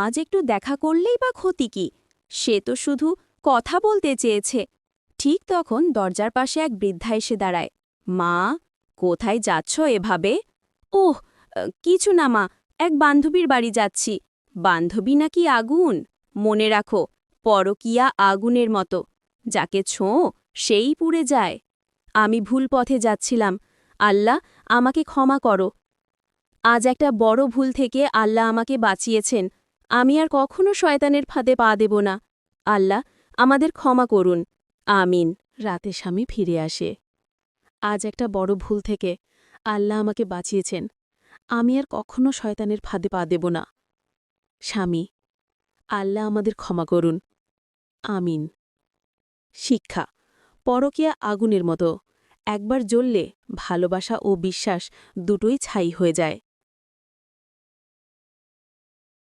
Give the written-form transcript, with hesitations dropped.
আজ একটু দেখা করলেই বা ক্ষতি কি? সে তো শুধু কথা বলতে চেয়েছে। ঠিক তখন দরজার পাশে এক বৃদ্ধা এসে দাঁড়ায়। মা, কোথায় যাচ্ছ এভাবে? ওহ, কিছু না মা, এক বান্ধবীর বাড়ি যাচ্ছি। বান্ধবী নাকি আগুন? মনে রাখো, পরকীয়া আগুনের মতো, যাকে ছোঁও সেই পুড়ে যায়। আমি ভুল পথে যাচ্ছিলাম। আল্লাহ, আমাকে ক্ষমা করো। আজ একটা বড় ভুল থেকে আল্লাহ আমাকে বাঁচিয়েছেন। আমি আর কখনো শয়তানের ফাঁদে পা দেব না। আল্লাহ, আমাদের ক্ষমা করুন। আমিন। রাতে স্বামী ফিরে আসে। আজ একটা বড় ভুল থেকে আল্লাহ আমাকে বাঁচিয়েছেন। আমি আর কখনো শয়তানের ফাঁদে পা দেব না। স্বামী, আল্লাহ আমাদের ক্ষমা করুন। আমিন। শিক্ষা, পরকীয়া আগুনের মতো, একবার জ্বললে ভালোবাসা ও বিশ্বাস দুটোই ছাই হয়ে যায়।